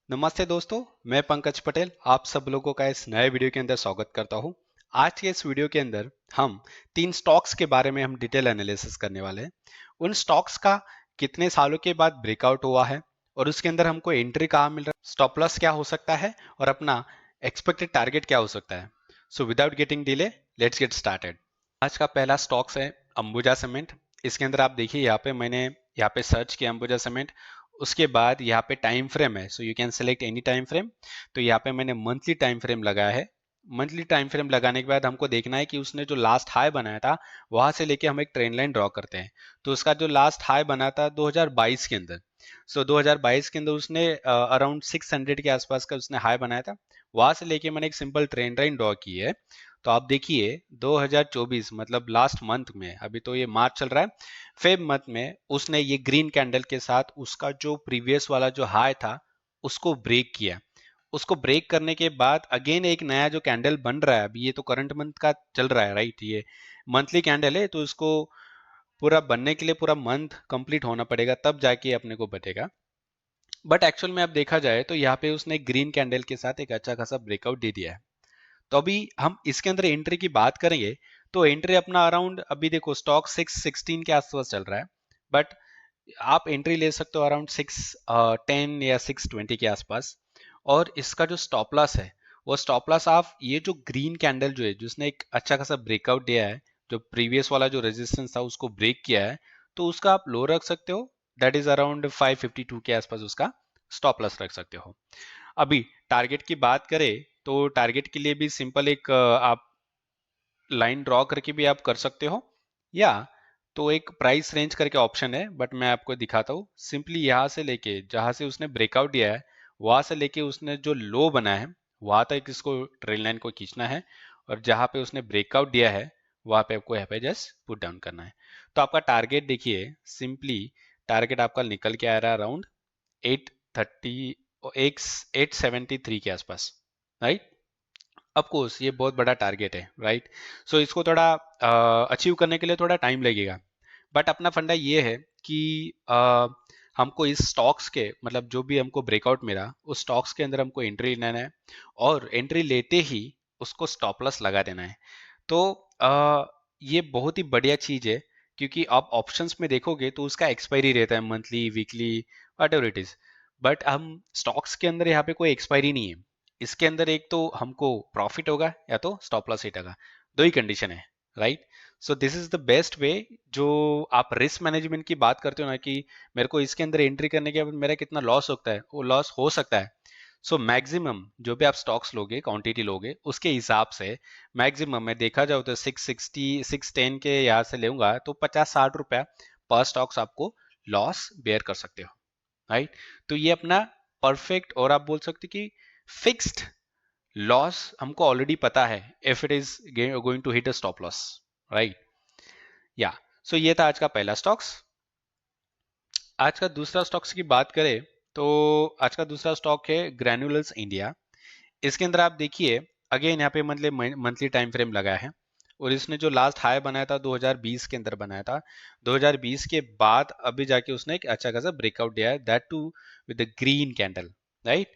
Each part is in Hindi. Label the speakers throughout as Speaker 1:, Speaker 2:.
Speaker 1: नमस्ते दोस्तों, मैं पंकज पटेल आप सब लोगों का इस नए वीडियो के अंदर स्वागत करता हूं। आज के इस वीडियो के अंदर हम 3 स्टॉक्स के बारे में हम डिटेल एनालिसिस करने वाले हैं। उन स्टॉक्स का कितने सालों के बाद ब्रेकआउट हुआ है और उसके अंदर हमको एंट्री कहाँ मिल रहा है, स्टॉप लॉस क्या हो सकता है और अपना एक्सपेक्टेड टारगेट क्या हो सकता है। So without getting delay, let's get started. आज का पहला स्टॉक्स है अंबुजा सीमेंट। इसके अंदर आप देखिए यहाँ पे मैंने यहाँ पे सर्च किया अंबुजा सीमेंट। उसके बाद यहाँ पे टाइम फ्रेम है, so you can select any time frame. तो यहाँ पे मैंने मंथली टाइम फ्रेम लगाया है। मंथली टाइम फ्रेम लगाने के बाद हमको देखना है कि उसने जो लास्ट हाई बनाया था वहां से लेके हम एक ट्रेंड लाइन ड्रॉ करते हैं। तो उसका जो लास्ट हाई बना था 2022 के अंदर, सो 2022 के अंदर उसने अराउंड 600 के आसपास का उसने हाई बनाया था। वहां से लेके मैंने एक सिंपल ट्रेंड लाइन ड्रॉ की है। तो आप देखिए 2024 मतलब लास्ट मंथ में, अभी तो ये मार्च चल रहा है, फेब मंथ में उसने ये ग्रीन कैंडल के साथ उसका जो प्रीवियस वाला जो हाई था उसको ब्रेक किया। उसको ब्रेक करने के बाद अगेन एक नया जो कैंडल बन रहा है, अभी ये तो करंट मंथ का चल रहा है राइट, ये मंथली कैंडल है, तो इसको पूरा बनने के लिए पूरा मंथ कंप्लीट होना पड़ेगा तब जाके अपने को बचेगा। बट एक्चुअल में अब देखा जाए तो यहाँ पे उसने ग्रीन कैंडल के साथ एक अच्छा खासा ब्रेकआउट दे दिया है। तो अभी हम इसके अंदर एंट्री की बात करेंगे। तो एंट्री अपना अराउंड, अभी देखो स्टॉक 616 के आसपास चल रहा है, बट आप एंट्री ले सकते हो अराउंड 610 या 620 के आसपास। और इसका जो स्टॉप लॉस है, वो स्टॉप लॉस आप ये जो ग्रीन कैंडल जो है जिसने एक अच्छा खासा ब्रेकआउट दिया है, जो प्रीवियस वाला जो रेजिस्टेंस था उसको ब्रेक किया है, तो उसका आप लो रख सकते हो। दैट इज अराउंड 552 के आसपास उसका स्टॉप लॉस रख सकते हो। अभी टारगेट की बात करें तो टारगेट के लिए भी सिंपल एक आप लाइन ड्रॉ करके भी आप कर सकते हो, या तो एक प्राइस रेंज करके ऑप्शन है, बट मैं आपको दिखाता हूँ। सिंपली यहाँ से लेके जहाँ से उसने ब्रेकआउट दिया है वहां से लेके उसने जो लो बना है वहां तक इसको ट्रेल लाइन को खींचना है, और जहाँ पे उसने ब्रेकआउट दिया है वहां पे आपको यहाँ पे जस्ट पुट डाउन करना है। तो आपका टारगेट देखिए, सिंपली टारगेट आपका निकल के आ रहा है अराउंड 830, 873 के आसपास, राइट। ऑफ कोर्स ये बहुत बड़ा टारगेट है, राइट। सो इसको थोड़ा अचीव करने के लिए थोड़ा टाइम लगेगा। बट अपना फंडा ये है कि हमको इस स्टॉक्स के मतलब जो भी हमको ब्रेकआउट मिला उस स्टॉक्स के अंदर हमको एंट्री लेना है, और एंट्री लेते ही उसको स्टॉप लॉस लगा देना है। तो ये बहुत ही बढ़िया चीज है, क्योंकि आप ऑप्शंस में देखोगे तो उसका एक्सपायरी रहता है monthly, weekly, what ever it is. But हम स्टॉक्स के अंदर यहाँ पे कोई एक्सपायरी नहीं है। इसके अंदर एक तो हमको प्रॉफिट होगा या तो स्टॉप लॉस हिट होगा, दो ही कंडीशन है, right. So this is the best way. जो आप रिस्क मैनेजमेंट की बात करते हो ना कि मेरे को इसके अंदर एंट्री करने के बाद मेरा कितना लॉस होता है, वो लॉस हो सकता है। सो मैक्सिमम जो भी आप स्टॉक्स लोगे, क्वांटिटी लोगे, उसके हिसाब से मैक्सिमम मैं देखा जाए तो 660 610 के यहाँ से लूंगा तो 50-60 रुपया पर स्टॉक्स आपको लॉस बेयर कर सकते हो, राइट। तो ये अपना परफेक्ट, और आप बोल सकते कि फिक्स्ड लॉस हमको ऑलरेडी पता है if it is going to hit a stop loss, right. या सो ये था आज का पहला स्टॉक्स। आज का दूसरा स्टॉक्स की बात करें तो आज का दूसरा स्टॉक है ग्रैन्युलर्स इंडिया। इसके अंदर आप देखिए अगेन यहाँ पे मतलब मंथली टाइम फ्रेम लगा है, और इसने जो लास्ट हाई बनाया था 2020 के अंदर बनाया था। 2020 के बाद अभी जाके उसने एक अच्छा खासा ब्रेकआउट दिया है, that too with the green candle, right.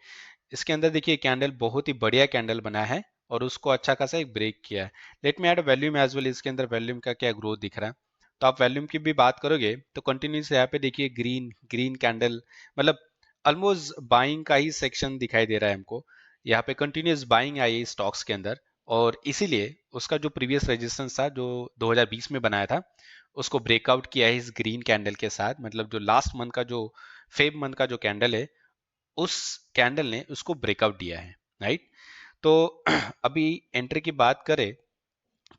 Speaker 1: इसके अंदर देखिए कैंडल बहुत ही बढ़िया कैंडल बना है और उसको अच्छा खासा एक ब्रेक किया है। Let me add volume as well. इसके अंदर वैल्यूम का क्या ग्रोथ दिख रहा है, तो आप वैल्यूम की भी बात करोगे तो कंटिन्यूस यहाँ पे देखिए ग्रीन ग्रीन कैंडल, मतलब ऑलमोस्ट बाइंग का ही सेक्शन दिखाई दे रहा है हमको। यहाँ पे कंटिन्यूस बाइंग आई है स्टॉक्स के अंदर, और इसीलिए उसका जो प्रीवियस रेजिस्टेंस था जो 2020 में बनाया था उसको ब्रेकआउट किया है इस ग्रीन कैंडल के साथ। मतलब जो लास्ट मंथ का जो फेब मंथ का जो कैंडल है उस कैंडल ने उसको ब्रेकआउट दिया है, राइट। तो अभी एंट्री की बात करें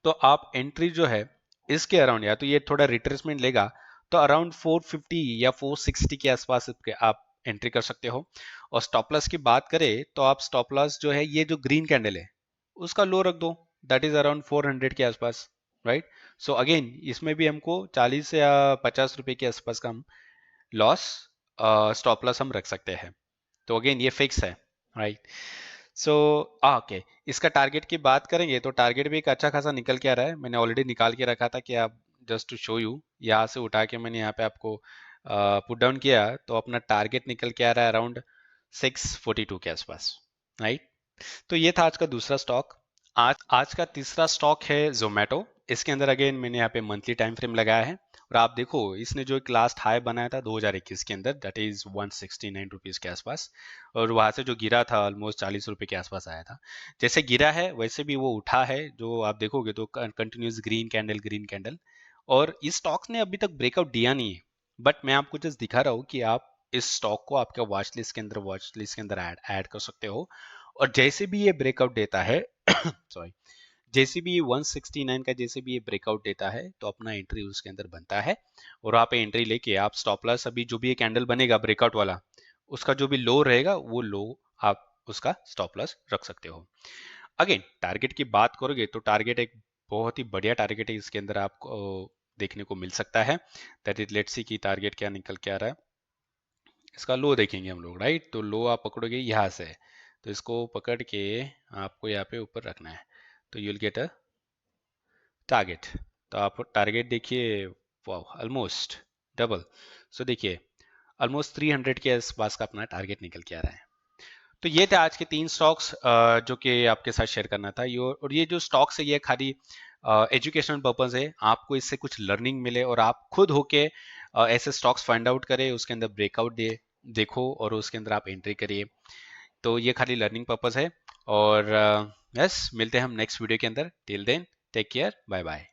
Speaker 1: तो आप एंट्री जो है इसके अराउंड, या तो ये थोड़ा रिट्रेसमेंट लेगा तो अराउंड 450 या 460 के आसपास आप एंट्री कर सकते हो। और स्टॉप लॉस की बात करें तो आप स्टॉप लॉस जो है ये जो ग्रीन कैंडल है उसका लो रख दो, दैट इज अराउंड 400 के आसपास, राइट। सो अगेन इसमें भी हमको 40 या 50 रुपए के आसपास का हम लॉस स्टॉप लॉस हम रख सकते हैं। तो अगेन ये फिक्स है, राइट। सो ओके, इसका टारगेट की बात करेंगे तो टारगेट भी एक अच्छा खासा निकल के आ रहा है। मैंने ऑलरेडी निकाल के रखा था कि आप जस्ट टू शो यू, यहाँ से उठा के मैंने यहाँ पे आपको पुट डाउन किया तो अपना टारगेट निकल के आ रहा है अराउंड 642 के आसपास, राइट। तो ये था आज का दूसरा स्टॉक। आज आज का तीसरा स्टॉक है जोमेटो। इसके अंदर अगेन मैंने यहाँ पे मंथली टाइम फ्रेम लगाया है और आप देखो इसने जो एक लास्ट हाई बनाया था 2021 के अंदर, दैट इज 169 रुपीज के आसपास, और वहां से जो गिरा था ऑलमोस्ट 40 रुपए के आसपास आया था। जैसे गिरा है वैसे भी वो उठा है, जो आप देखोगे तो कंटिन्यूस ग्रीन कैंडल। और इस स्टॉक ने अभी तक ब्रेकआउट दिया नहीं है, बट मैं आपको जस्ट दिखा रहा हूँ कि आप इस स्टॉक को आपके वॉच लिस्ट के अंदर ऐड कर सकते हो। और जैसे भी ये ब्रेकआउट देता है सॉरी, जैसे भी ये 169 का जैसे भी ये ब्रेकआउट देता है तो अपना एंट्री उसके अंदर बनता है, और आप एंट्री लेके आप स्टॉप लॉस, अभी जो भी ये कैंडल बनेगा ब्रेकआउट वाला, उसका जो भी लो रहेगा वो लो आप उसका स्टॉप लॉस रख सकते हो। अगेन टारगेट की बात करोगे तो टारगेट एक बहुत ही बढ़िया टारगेट है, इसके अंदर आपको देखने को मिल सकता है। दैट इज, लेट्स सी की टारगेट क्या निकल के आ रहा है। इसका लो देखेंगे हम लोग, राइट। तो लो आप पकड़ोगे यहाँ से, तो इसको पकड़ के आपको यहाँ पे ऊपर रखना है, तो you will get a target. तो आप टारगेट देखिए, वाह ऑलमोस्ट डबल। सो देखिए ऑलमोस्ट 300 के आसपास का अपना टारगेट निकल के आ रहा है। तो ये थे आज के 3 स्टॉक्स जो कि आपके साथ शेयर करना था। ये और ये जो स्टॉक्स है ये खाली एजुकेशनल पर्पज है, आपको इससे कुछ लर्निंग मिले और आप खुद होके ऐसे स्टॉक्स फाइंड आउट करें, उसके अंदर ब्रेकआउट दे देखो और उसके अंदर आप एंट्री करिए। तो ये खाली लर्निंग पर्पज है। और यस, मिलते हैं हम नेक्स्ट वीडियो के अंदर। Till then take care, bye bye.